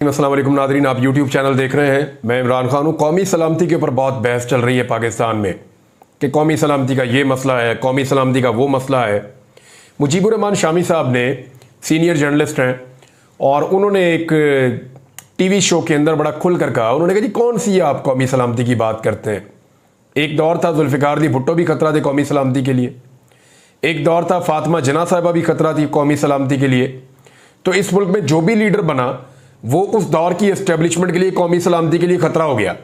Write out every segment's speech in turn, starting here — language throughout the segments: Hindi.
अस्सलाम वालेकुम नादरीन, आप यूट्यूब चैनल देख रहे हैं। मैं इमरान खान हूँ। कौमी सलामती के ऊपर बहुत बहस चल रही है पाकिस्तान में कि कौमी सलामती का ये मसला है, कौमी सलामती का वो मसला है। मुजीबुर रहमान शामी साहब ने सीनियर जर्नलिस्ट हैं और उन्होंने एक टीवी शो के अंदर बड़ा खुल कर कहा, उन्होंने कहा जी कौन सी आप कौमी सलामती की बात करते हैं। एक दौर था जुल्फ़िकार अली भुट्टो भी खतरा थे कौमी सलामती के लिए, एक दौर था फातिमा जिन्ना साहिबा भी खतरा थी कौमी सलामती के लिए। तो इस मुल्क में जो भी लीडर बना वो उस दौर की एस्टेब्लिशमेंट के लिए कौमी सलामती के लिए खतरा हो गया।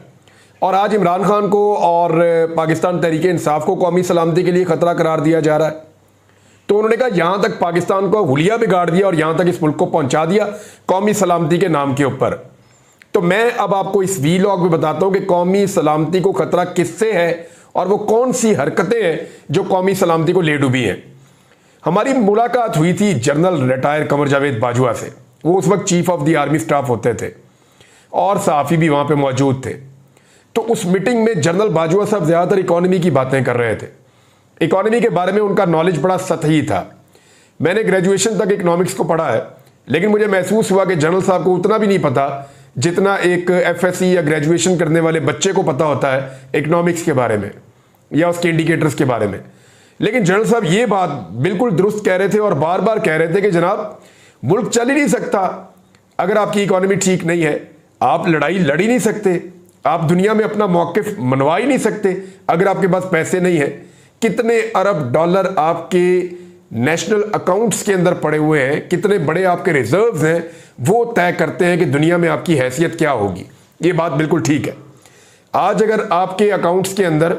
और आज इमरान खान को और पाकिस्तान तहरीक इंसाफ को कौमी सलामती के लिए खतरा करार दिया जा रहा है। तो उन्होंने कहा यहां तक पाकिस्तान को हुलिया बिगाड़ दिया और यहां तक इस मुल्क को पहुंचा दिया कौमी सलामती के नाम के ऊपर। तो मैं अब आपको इस वीलॉग में बताता हूं कि कौमी सलामती को खतरा किससे है और वो कौन सी हरकतें हैं जो कौमी सलामती को ले डूबी हैं। हमारी मुलाकात हुई थी जनरल रिटायर कमर जावेद बाजवा से। वो उस वक्त chief of the army staff होते थे और सहाफ़ी भी वहां पे मौजूद थे। तो उस मीटिंग में जनरल बाजवा साहब ज़्यादातर इकोनॉमी की बातें कर रहे थे। इकोनॉमी के बारे में उनका नॉलेज बड़ा सतही था। मैंने ग्रेजुएशन तक इकोनॉमिक्स को पढ़ा है, लेकिन मुझे महसूस हुआ कि जनरल साहब को उतना भी नहीं पता जितना एक FSC या ग्रेजुएशन करने वाले बच्चे को पता होता है इकोनॉमिक्स के बारे में या उसके इंडिकेटर्स के बारे में। लेकिन जनरल साहब ये बात बिल्कुल दुरुस्त कह रहे थे और बार बार कह रहे थे कि जनाब मुल्क चल ही नहीं सकता अगर आपकी इकोनॉमी ठीक नहीं है। आप लड़ाई लड़ ही नहीं सकते, आप दुनिया में अपना मौक़िफ़ मनवा ही नहीं सकते अगर आपके पास पैसे नहीं है। कितने अरब डॉलर आपके नेशनल अकाउंट्स के अंदर पड़े हुए हैं, कितने बड़े आपके रिजर्व्स हैं, वो तय करते हैं कि दुनिया में आपकी हैसियत क्या होगी। ये बात बिल्कुल ठीक है। आज अगर आपके अकाउंट्स के अंदर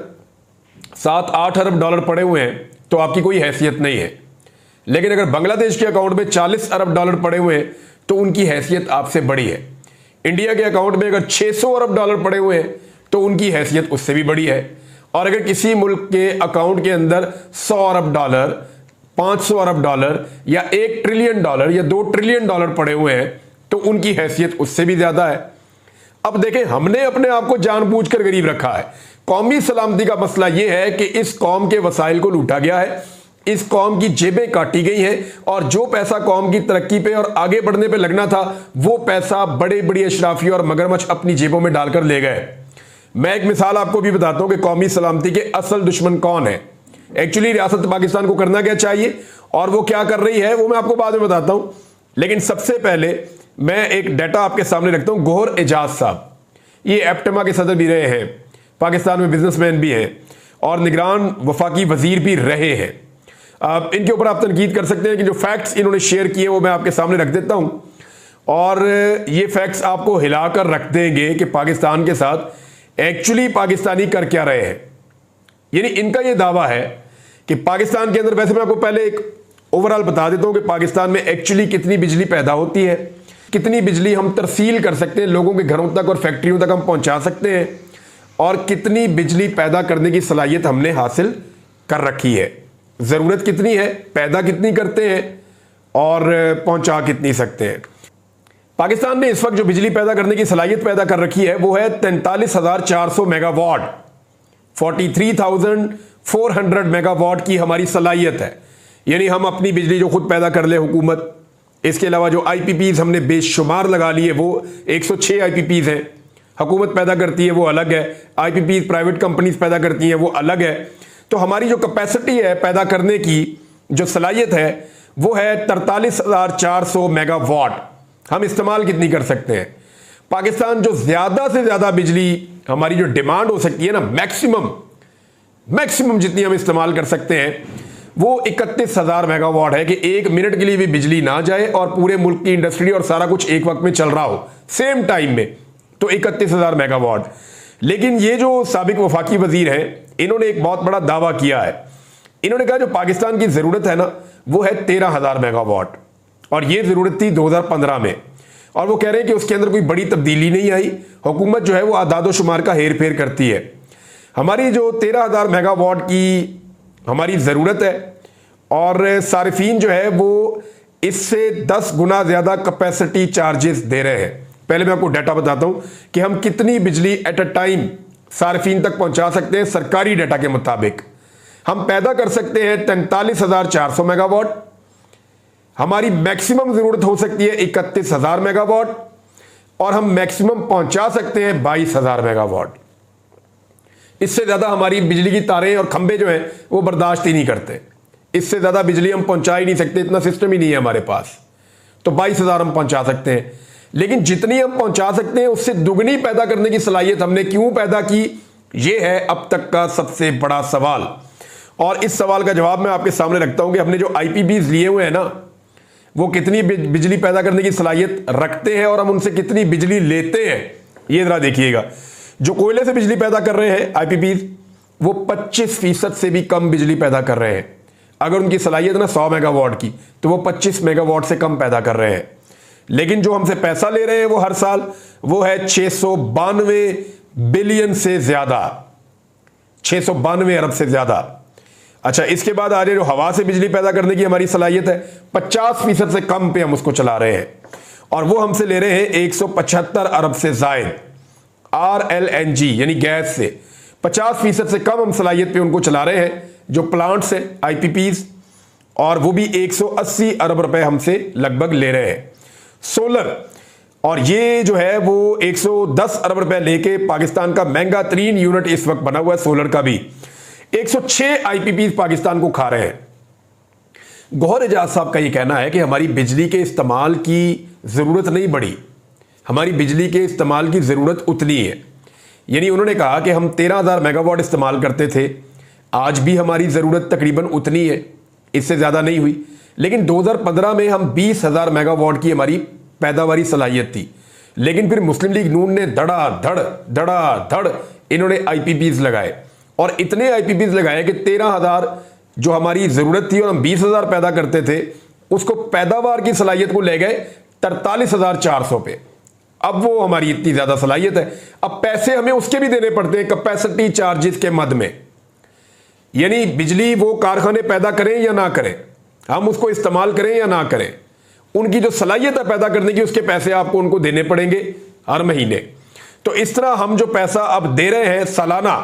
7-8 अरब डॉलर पड़े हुए हैं तो आपकी कोई हैसियत नहीं है। लेकिन अगर बांग्लादेश के अकाउंट में 40 अरब डॉलर पड़े हुए हैं तो उनकी हैसियत आपसे बड़ी है। इंडिया के अकाउंट में अगर 600 अरब डॉलर पड़े हुए हैं तो उनकी हैसियत उससे भी बड़ी है। और अगर किसी मुल्क के अकाउंट के अंदर 100 अरब डॉलर, 500 अरब डॉलर या 1 ट्रिलियन डॉलर या 2 ट्रिलियन डॉलर पड़े हुए हैं तो उनकी हैसियत उससे भी ज्यादा है। अब देखें, हमने अपने आप को जानबूझकर गरीब रखा है। कौमी सलामती का मसला यह है कि इस कौम के वसाइल को लूटा गया है, इस कौम की जेबें काटी गई हैं और जो पैसा कौम की तरक्की पे और आगे बढ़ने पे लगना था वो पैसा बड़े बड़े अशराफी और मगरमच्छ अपनी जेबों में डालकर ले गए। मैं एक मिसाल आपको भी बताता हूं कि कौमी सलामती के असल दुश्मन कौन है। एक्चुअली रियासत पाकिस्तान को करना क्या चाहिए और वो क्या कर रही है वो मैं आपको बाद में बताता हूं। लेकिन सबसे पहले मैं एक डाटा आपके सामने रखता हूं। गोहर एजाज साहब, ये एप्टमा के सदर भी रहे हैं, पाकिस्तान में बिजनेसमैन भी हैं और निगरान वफाकी वजीर भी रहे हैं। इनके ऊपर आप तनकीद कर सकते हैं कि जो फैक्ट्स इन्होंने शेयर किए वो मैं आपके सामने रख देता हूं और ये फैक्ट्स आपको हिलाकर रख देंगे कि पाकिस्तान के साथ एक्चुअली पाकिस्तानी कर क्या रहे हैं। यानी इनका ये दावा है कि पाकिस्तान के अंदर, वैसे मैं आपको पहले एक ओवरऑल बता देता हूं कि पाकिस्तान में एक्चुअली कितनी बिजली पैदा होती है, कितनी बिजली हम तरसील कर सकते हैं, लोगों के घरों तक और फैक्ट्रियों तक हम पहुंचा सकते हैं, और कितनी बिजली पैदा करने की सलाहियत हमने हासिल कर रखी है। जरूरत कितनी है, पैदा कितनी करते हैं और पहुंचा कितनी सकते हैं। पाकिस्तान ने इस वक्त जो बिजली पैदा करने की सलाहियत पैदा कर रखी है वो है 43,400 मेगावाट। 43,400 मेगावाट की हमारी सलाहियत है। यानी हम अपनी बिजली जो खुद पैदा कर ले हुकूमत, इसके अलावा जो IPPs हमने बेशुमार लगा लिए वो 106 IPPs हैं। हुकूमत पैदा करती है वो अलग है, IPPs प्राइवेट कंपनीज पैदा करती हैं वो अलग है। तो हमारी जो कैपेसिटी है पैदा करने की, जो सलाहियत है वो है 43,400 मेगावाट। हम इस्तेमाल कितनी कर सकते हैं? पाकिस्तान जो ज्यादा से ज्यादा बिजली हमारी जो डिमांड हो सकती है ना, मैक्सिमम जितनी हम इस्तेमाल कर सकते हैं वो 31,000 मेगावाट है कि 1 मिनट के लिए भी बिजली ना जाए और पूरे मुल्क की इंडस्ट्री और सारा कुछ एक वक्त में चल रहा हो सेम टाइम में, तो 31,000 मेगावाट। लेकिन ये जो साबिक वफाकी वजीर हैं इन्होंने एक बहुत बड़ा दावा किया है। इन्होंने कहा जो पाकिस्तान की जरूरत है ना वो है 13,000 मेगावाट और ये जरूरत थी 2015 में, और वो कह रहे हैं कि उसके अंदर कोई बड़ी तब्दीली नहीं आई। हुकूमत जो है वो आदादो शुमार का हेर फेर करती है। हमारी जो 13,000 मेगावाट की हमारी जरूरत है और सारिफीन जो है वो इससे 10 गुना ज्यादा कैपेसिटी चार्जेस दे रहे हैं। पहले मैं आपको डाटा बताता हूं कि हम कितनी बिजली एट अ टाइम सार्फिन तक पहुंचा सकते हैं। सरकारी डाटा के मुताबिक हम पैदा कर सकते हैं 43,400 मेगावाट। हमारी मैक्सिमम जरूरत हो सकती है 31,000 मेगावाट और हम मैक्सिमम पहुंचा सकते हैं 22,000 मेगावाट। इससे ज्यादा हमारी बिजली की तारें और खंभे जो हैं वो बर्दाश्त ही नहीं करते। इससे ज्यादा बिजली हम पहुंचा ही नहीं सकते, इतना सिस्टम ही नहीं है हमारे पास। तो 22,000 हम पहुंचा सकते हैं, लेकिन जितनी हम पहुंचा सकते हैं उससे दुगनी पैदा करने की सलाहियत हमने क्यों पैदा की, यह है अब तक का सबसे बड़ा सवाल। और इस सवाल का जवाब मैं आपके सामने रखता हूं कि हमने जो आईपीपीज लिए हुए हैं ना, वो कितनी बिजली पैदा करने की सलाहियत रखते हैं और हम उनसे कितनी बिजली लेते हैं। ये जरा देखिएगा, जो कोयले से बिजली पैदा कर रहे हैं आईपीपीज, वो 25% से भी कम बिजली पैदा कर रहे हैं। अगर उनकी सलाहियत ना 100 मेगावाट की, तो वो 25 मेगावाट से कम पैदा कर रहे हैं। लेकिन जो हमसे पैसा ले रहे हैं वो हर साल वो है 692 बिलियन से ज्यादा, 692 अरब से ज्यादा। अच्छा, इसके बाद आ रही जो हवा से बिजली पैदा करने की हमारी सलाहियत है, 50% से कम पे हम उसको चला रहे हैं, और वो हमसे ले रहे हैं 175 अरब से जायद। RLNG यानी गैस से 50% से कम हम सलाहियत पे उनको चला रहे हैं, जो प्लांट्स है आईपीपीज, और वो भी 180 अरब रुपए हमसे लगभग ले रहे हैं। सोलर, और ये जो है वो 110 अरब रुपए लेके पाकिस्तान का महंगा तरीन यूनिट इस वक्त बना हुआ है सोलर का भी। 106 आईपीपीज पाकिस्तान को खा रहे हैं। गौहर एजाज साहब का ये कहना है कि हमारी बिजली के इस्तेमाल की जरूरत नहीं बढ़ी, हमारी बिजली के इस्तेमाल की जरूरत उतनी है। यानी उन्होंने कहा कि हम 13,000 मेगावाट इस्तेमाल करते थे, आज भी हमारी जरूरत तकरीबन उतनी है, इससे ज्यादा नहीं हुई। लेकिन 2015 में हम 20,000 मेगावाट की हमारी पैदावारी सलाहियत थी, लेकिन फिर मुस्लिम लीग नून ने धड़ इन्होंने आईपीपीज लगाए, और इतने आईपीपीज लगाए कि 13,000 जो हमारी जरूरत थी और हम 20,000 पैदा करते थे, उसको पैदावार की सलाहियत को ले गए 43,400 पे। अब वो हमारी इतनी ज्यादा सलाहियत है, अब पैसे हमें उसके भी देने पड़ते हैं कैपेसिटी चार्जेस के मद में। यानी बिजली वो कारखाने पैदा करें या ना करें, हम उसको इस्तेमाल करें या ना करें, उनकी जो सलाहियत है पैदा करने की, उसके पैसे आपको उनको देने पड़ेंगे हर महीने। तो इस तरह हम जो पैसा अब दे रहे हैं सालाना,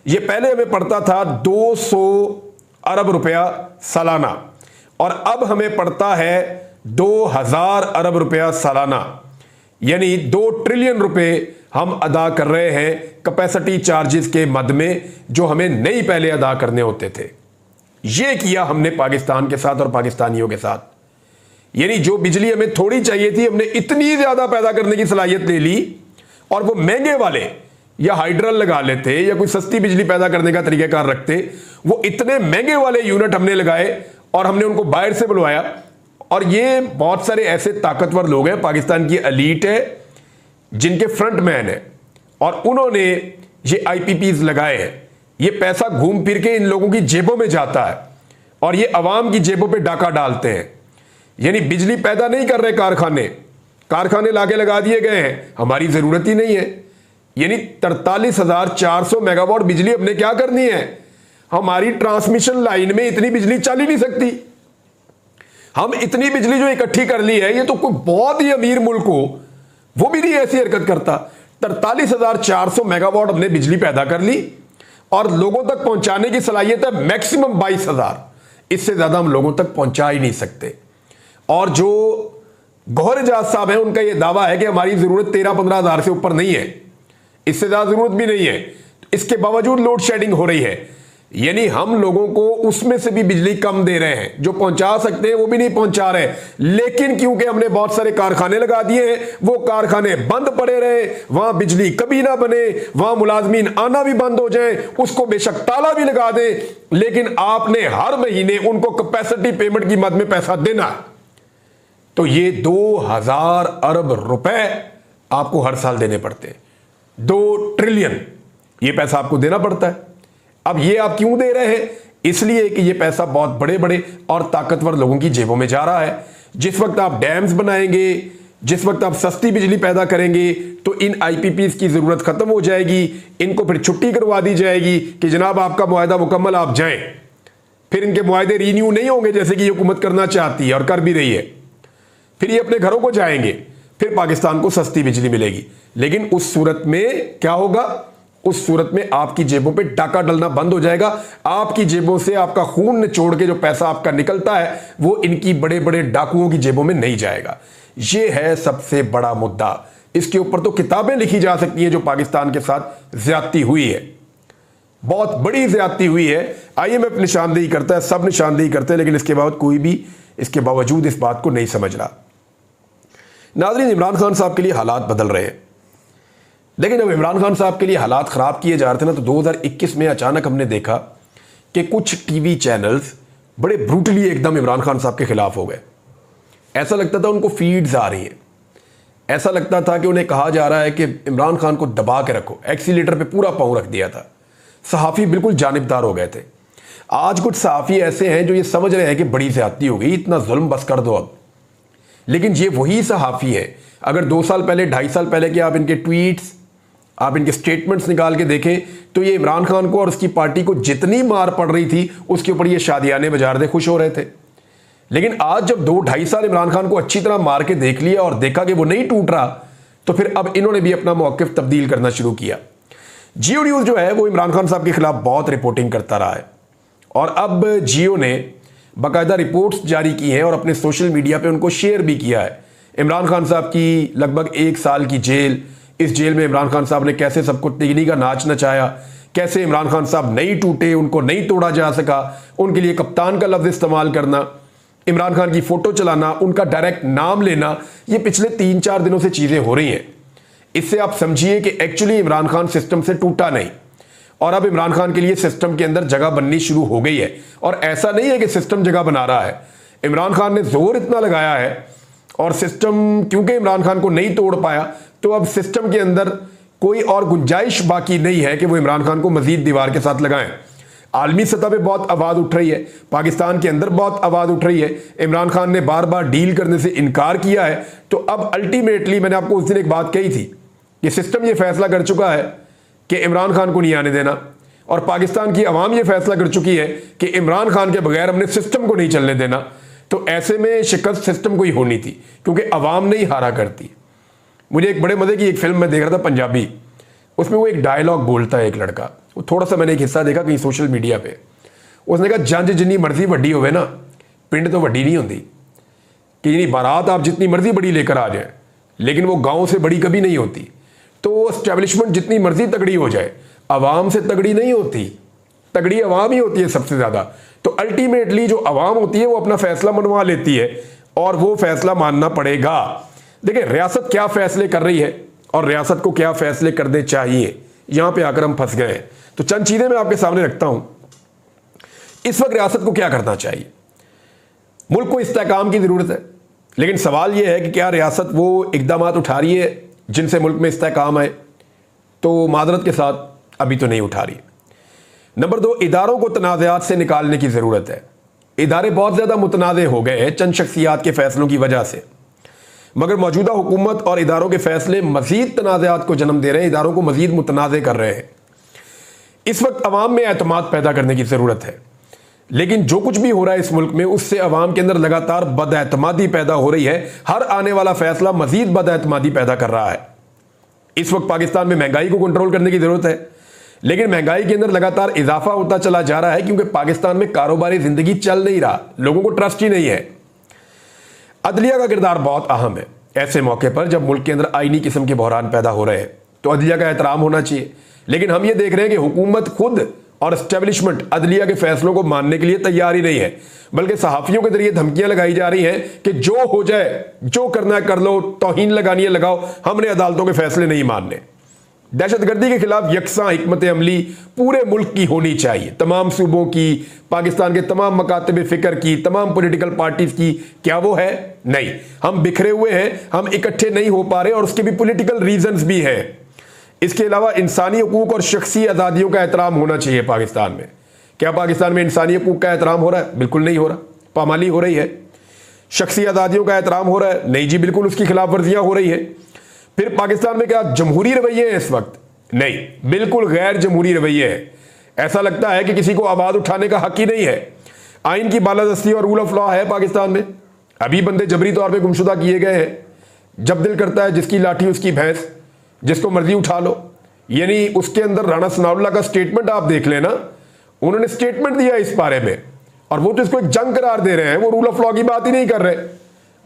ये पहले हमें पड़ता था 200 अरब रुपया सालाना, और अब हमें पड़ता है 2000 अरब रुपया सालाना। यानी 2 ट्रिलियन रुपए हम अदा कर रहे हैं कैपेसिटी चार्जेस के मद में, जो हमें नहीं पहले अदा करने होते थे। यह किया हमने पाकिस्तान के साथ और पाकिस्तानियों के साथ। यानी जो बिजली हमें थोड़ी चाहिए थी, हमने इतनी ज्यादा पैदा करने की सलाहियत ले ली, और वो महंगे वाले या हाइड्रल लगा लेते या कोई सस्ती बिजली पैदा करने का तरीकाकार रखते, वो इतने महंगे वाले यूनिट हमने लगाए और हमने उनको बाहर से बुलवाया। और ये बहुत सारे ऐसे ताकतवर लोग हैं, पाकिस्तान की एलीट है जिनके फ्रंट मैन है, और उन्होंने ये आईपीपीज लगाए हैं। ये पैसा घूम फिर के इन लोगों की जेबों में जाता है और ये अवाम की जेबों पे डाका डालते हैं। यानी बिजली पैदा नहीं कर रहे कारखाने लाके लगा दिए गए हैं, हमारी जरूरत ही नहीं है। यानी 43,400 मेगावाट बिजली हमने क्या करनी है, हमारी ट्रांसमिशन लाइन में इतनी बिजली चल ही नहीं सकती। हम इतनी बिजली जो इकट्ठी कर ली है, ये तो कोई बहुत ही अमीर मुल्क हो वो भी नहीं ऐसी हरकत करता। 43,400 मेगावाट हमने बिजली पैदा कर ली और लोगों तक पहुंचाने की सलाहियत है मैक्सिमम 22,000, इससे ज्यादा हम लोगों तक पहुंचा ही नहीं सकते। और जो गौहर एजाज साहब है, उनका यह दावा है कि हमारी जरूरत 13-15 हजार से ऊपर नहीं है, इससे ज्यादा जरूरत भी नहीं है, इसके बावजूद लोड शेडिंग हो रही है। यानी हम लोगों को उसमें से भी बिजली कम दे रहे हैं, जो पहुंचा सकते हैं वो भी नहीं पहुंचा रहे। लेकिन क्योंकि हमने बहुत सारे कारखाने लगा दिए हैं, वो कारखाने बंद पड़े रहे, वहां बिजली कभी ना बने, वहां मुलाजमीन आना भी बंद हो जाए, उसको बेशक ताला भी लगा दे, लेकिन आपने हर महीने उनको कैपेसिटी पेमेंट की मद में पैसा देना। तो ये 2000 अरब रुपए आपको हर साल देने पड़ते हैं, 2 ट्रिलियन ये पैसा आपको देना पड़ता है। अब ये आप क्यों दे रहे हैं? इसलिए कि ये पैसा बहुत बड़े बड़े और ताकतवर लोगों की जेबों में जा रहा है। जिस वक्त आप डैम्स बनाएंगे, जिस वक्त आप सस्ती बिजली पैदा करेंगे, तो इन आईपीपीज की जरूरत खत्म हो जाएगी, इनको फिर छुट्टी करवा दी जाएगी कि जनाब आपका मुआहदा मुकम्मल, आप जाएं। फिर इनके मुआहदे रीन्यू नहीं होंगे जैसे कि ये हुकूमत करना चाहती है और कर भी रही है। फिर ये अपने घरों को जाएंगे, फिर पाकिस्तान को सस्ती बिजली मिलेगी। लेकिन उस सूरत में क्या होगा? उस सूरत में आपकी जेबों पे डाका डलना बंद हो जाएगा। आपकी जेबों से आपका खून निचोड़ के जो पैसा आपका निकलता है, वो इनकी बड़े बड़े डाकुओं की जेबों में नहीं जाएगा। ये है सबसे बड़ा मुद्दा। इसके ऊपर तो किताबें लिखी जा सकती हैं जो पाकिस्तान के साथ ज्यादती हुई है, बहुत बड़ी ज्यादती हुई है। IMF निशानदेही करता है, सब निशानदेही करते हैं, लेकिन इसके बावजूद कोई भी इसके बावजूद इस बात को नहीं समझ रहा। नाज़रीन, इमरान खान साहब के लिए हालात बदल रहे हैं। लेकिन जब इमरान खान साहब के लिए हालात ख़राब किए जा रहे थे ना, तो 2021 में अचानक हमने देखा कि कुछ टीवी चैनल्स बड़े ब्रूटली एकदम इमरान खान साहब के खिलाफ हो गए। ऐसा लगता था उनको फीड्स आ रही हैं, ऐसा लगता था कि उन्हें कहा जा रहा है कि इमरान खान को दबा के रखो, एक्सीलेटर पे पूरा पाँव रख दिया था। सहाफ़ी बिल्कुल जानिबदार हो गए थे। आज कुछ सहाफ़ी ऐसे हैं जो ये समझ रहे हैं कि बड़ी ज़्यादती हो गई, इतना जुल्म बस कर दो अब। लेकिन ये वही सहाफ़ी है, अगर 2 साल पहले 2.5 साल पहले के आप इनके ट्वीट्स, आप इनके स्टेटमेंट्स निकाल के देखें, तो ये इमरान खान को और उसकी पार्टी को जितनी मार पड़ रही थी उसके ऊपर ये शादियाने बजा रहे थे, खुश हो रहे थे। लेकिन आज जब 2-2.5 साल इमरान खान को अच्छी तरह मार के देख लिया और देखा कि वो नहीं टूट रहा, तो फिर अब इन्होंने भी अपना मौक़िफ़ तब्दील करना शुरू किया। जियो न्यूज़ जो है वो इमरान खान साहब के खिलाफ बहुत रिपोर्टिंग करता रहा है, और अब जियो ने बाकायदा रिपोर्ट्स जारी की हैं और अपने सोशल मीडिया पे उनको शेयर भी किया है। इमरान खान साहब की लगभग 1 साल की जेल, इस जेल में इमरान खान साहब ने कैसे सबको तिगनी का नाच नचाया, कैसे इमरान खान साहब नहीं टूटे, उनको नहीं तोड़ा जा सका, उनके लिए कप्तान का लफ्ज़ इस्तेमाल करना, इमरान खान की फ़ोटो चलाना, उनका डायरेक्ट नाम लेना, ये पिछले 3-4 दिनों से चीज़ें हो रही हैं। इससे आप समझिए कि एक्चुअली इमरान खान सिस्टम से टूटा नहीं, और अब इमरान खान के लिए सिस्टम के अंदर जगह बननी शुरू हो गई है। और ऐसा नहीं है कि सिस्टम जगह बना रहा है, इमरान खान ने जोर इतना लगाया है, और सिस्टम क्योंकि इमरान खान को नहीं तोड़ पाया, तो अब सिस्टम के अंदर कोई और गुंजाइश बाकी नहीं है कि वो इमरान खान को मजीद दीवार के साथ लगाएं। आलमी सतह पे बहुत आवाज़ उठ रही है, पाकिस्तान के अंदर बहुत आवाज़ उठ रही है। इमरान खान ने बार बार डील करने से इनकार किया है, तो अब अल्टीमेटली मैंने आपको उस दिन एक बात कही थी कि सिस्टम ये फैसला कर चुका है कि इमरान खान को नहीं आने देना, और पाकिस्तान की अवाम ये फैसला कर चुकी है कि इमरान खान के बगैर हमने सिस्टम को नहीं चलने देना। तो ऐसे में शिकस्त सिस्टम को ही होनी थी, क्योंकि अवाम नहीं हारा करती। मुझे एक बड़े मज़े की एक फिल्म में देख रहा था पंजाबी, उसमें वो एक डायलॉग बोलता है एक लड़का, वो थोड़ा सा मैंने एक हिस्सा देखा कहीं सोशल मीडिया पे। उसने कहा जंज जितनी मर्जी वड्डी होवे ना, पिंड तो वड्डी नहीं होती, कि यानी बारात आप जितनी मर्जी बड़ी लेकर आ जाए, लेकिन वो गाँव से बड़ी कभी नहीं होती। तो एस्टेब्लिशमेंट जितनी मर्जी तगड़ी हो जाए, अवाम से तगड़ी नहीं होती, तगड़ी अवाम ही होती है सबसे ज़्यादा। तो अल्टीमेटली जो अवाम होती है वो अपना फैसला मनवा लेती है, और वो फैसला मानना पड़ेगा। देखिए रियासत क्या फैसले कर रही है और रियासत को क्या फैसले करने चाहिए, यहां पे आकर हम फंस गए हैं। तो चंद चीजें मैं आपके सामने रखता हूं। इस वक्त रियासत को क्या करना चाहिए? मुल्क को इस्तेहकाम की जरूरत है, लेकिन सवाल यह है कि क्या रियासत वो इकदाम उठा रही है जिनसे मुल्क में इस्तेहकाम आए? तो मादरत के साथ अभी तो नहीं उठा रही। नंबर 2, इदारों को तनाज़ात से निकालने की ज़रूरत है। इदारे बहुत ज़्यादा मुतनाज़े हो गए हैं चंद शख्सियात के फ़ैसलों की वजह से, मगर मौजूदा हुकूमत और इदारों के फ़ैसले मज़ीद तनाज़ात को जन्म दे रहे हैं, इदारों को मज़ीद मुतनाज़े कर रहे हैं। इस वक्त अवाम में एतमाद पैदा करने की ज़रूरत है, लेकिन जो कुछ भी हो रहा है इस मुल्क में, उससे अवाम के अंदर लगातार बदएतमादी पैदा हो रही है। हर आने वाला फ़ैसला मज़ीद बदएतमादी पैदा कर रहा है। इस वक्त पाकिस्तान में महंगाई को कंट्रोल करने की ज़रूरत है, लेकिन महंगाई के अंदर लगातार इजाफा होता चला जा रहा है, क्योंकि पाकिस्तान में कारोबारी ज़िंदगी चल नहीं रहा, लोगों को ट्रस्ट ही नहीं है। अदलिया का किरदार बहुत अहम है। ऐसे मौके पर जब मुल्क के अंदर आईनी किस्म के बहरान पैदा हो रहे हैं, तो अदलिया का एहतराम होना चाहिए। लेकिन हम ये देख रहे हैं कि हुकूमत खुद और एस्टेब्लिशमेंट अदलिया के फैसलों को मानने के लिए तैयार ही नहीं है, बल्कि सहाफ़ियों के जरिए धमकियां लगाई जा रही हैं कि जो हो जाए, जो करना है कर लो, तौहीन लगानी है लगाओ, हमने अदालतों के फैसले नहीं मानने। दहशतगर्दी के खिलाफ यकसा हिकमत अमली पूरे मुल्क की होनी चाहिए, तमाम सूबों की, पाकिस्तान के तमाम मकातब फ़िक्र की, तमाम पॉलिटिकल पार्टीज की। क्या वो है? नहीं। हम बिखरे हुए हैं, हम इकट्ठे नहीं हो पा रहे, और उसके भी पॉलिटिकल रीजंस भी हैं। इसके अलावा इंसानी हकूक और शख्सी आज़ादियों का एहतराम होना चाहिए पाकिस्तान में। क्या पाकिस्तान में इंसानी हकूक का एहतराम हो रहा है? बिल्कुल नहीं हो रहा, पामाली हो रही है। शख्सी आज़ादियों का एहतराम हो रहा है? नहीं जी, बिल्कुल उसकी खिलाफ वर्जियाँ हो रही है। फिर पाकिस्तान में क्या जमहूरी रवैये हैं इस वक्त? नहीं, बिल्कुल गैर जमहूरी रवैये हैं। ऐसा लगता है कि किसी को आवाज़ उठाने का हक ही नहीं है। आइन की बालादस्ती और रूल ऑफ लॉ है पाकिस्तान में। अभी बंदे जबरी तौर पे गुमशुदा किए गए हैं। जब दिल करता है जिसकी लाठी उसकी भैंस, जिसको मर्जी उठा लो। यानी उसके अंदर राणा सनाउल्लाह का स्टेटमेंट आप देख लेना, उन्होंने स्टेटमेंट दिया इस बारे में, और वो तो इसको एक जंग करार दे रहे हैं। वो रूल ऑफ लॉ की बात ही नहीं कर रहे,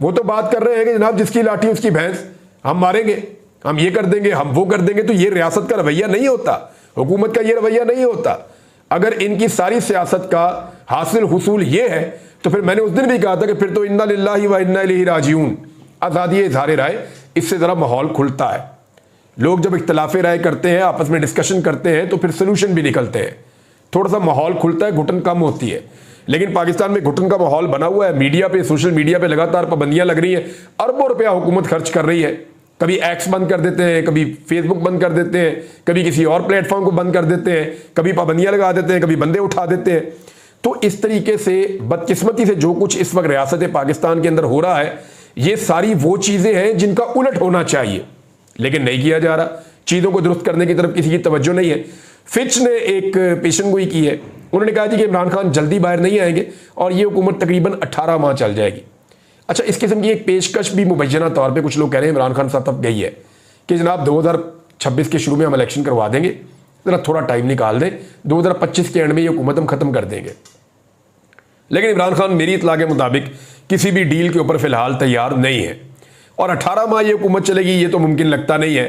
वो तो बात कर रहे हैं कि जनाब जिसकी लाठी उसकी भैंस, हम मारेंगे। हम ये कर देंगे, हम वो कर देंगे, तो ये रियासत का रवैया नहीं होता, हुकूमत का ये रवैया नहीं होता। अगर इनकी सारी सियासत का हासिल हुसूल ये है तो फिर मैंने उस दिन भी कहा था कि फिर तो इन्ना लिल्लाहि व इन्ना इलैहि राजिऊन, आज़ादी इज़हार राय, इससे ज़रा माहौल खुलता है। लोग जब इख्तिलाफ राय करते हैं, आपस में डिस्कशन करते हैं, तो फिर सोल्यूशन भी निकलते हैं, थोड़ा सा माहौल खुलता है, घुटन कम होती है। लेकिन पाकिस्तान में घुटन का माहौल बना हुआ है। मीडिया पे, सोशल मीडिया पे लगातार पाबंदियां लग रही हैं, अरबों रुपया हुकूमत खर्च कर रही है। कभी एक्स बंद कर देते हैं, कभी फेसबुक बंद कर देते हैं, कभी किसी और प्लेटफॉर्म को बंद कर देते हैं, कभी पाबंदियां लगा देते हैं, कभी बंदे उठा देते हैं। तो इस तरीके से बदकिस्मती से जो कुछ इस वक्त रियासत पाकिस्तान के अंदर हो रहा है, ये सारी वो चीज़ें हैं जिनका उलट होना चाहिए, लेकिन नहीं किया जा रहा। चीज़ों को दुरुस्त करने की तरफ किसी की तवज्जो नहीं है। फिच ने एक पेशनगोई की है, उन्होंने कहा कि इमरान खान जल्दी बाहर नहीं आएंगे और ये हुकूमत तकरीबन 18 माह चल जाएगी। अच्छा, इस किस्म की एक पेशकश भी मुबैना तौर पे कुछ लोग कह रहे हैं इमरान खान साहब तब गई है कि जनाब 2026 के शुरू में हम इलेक्शन करवा देंगे, ज़रा थोड़ा टाइम निकाल दें, 2025 के एंड में ये हुकूमत हम ख़त्म कर देंगे। लेकिन इमरान खान मेरी इतला के मुताबिक किसी भी डील के ऊपर फ़िलहाल तैयार नहीं है, और 18 माह ये हुकूमत चलेगी ये तो मुमकिन लगता नहीं है,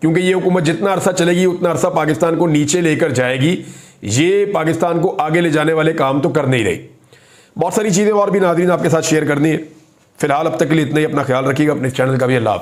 क्योंकि ये हुकूमत जितना अरसा चलेगी उतना अरसा पाकिस्तान को नीचे लेकर जाएगी। ये पाकिस्तान को आगे ले जाने वाले काम तो कर नहीं रही। बहुत सारी चीज़ें और भी नाज़रीन आपके साथ शेयर करनी है। फिलहाल अब तक के लिए इतना ही। अपना ख्याल रखिएगा, अपने चैनल का भी। अल्लाह हाफ़िज़।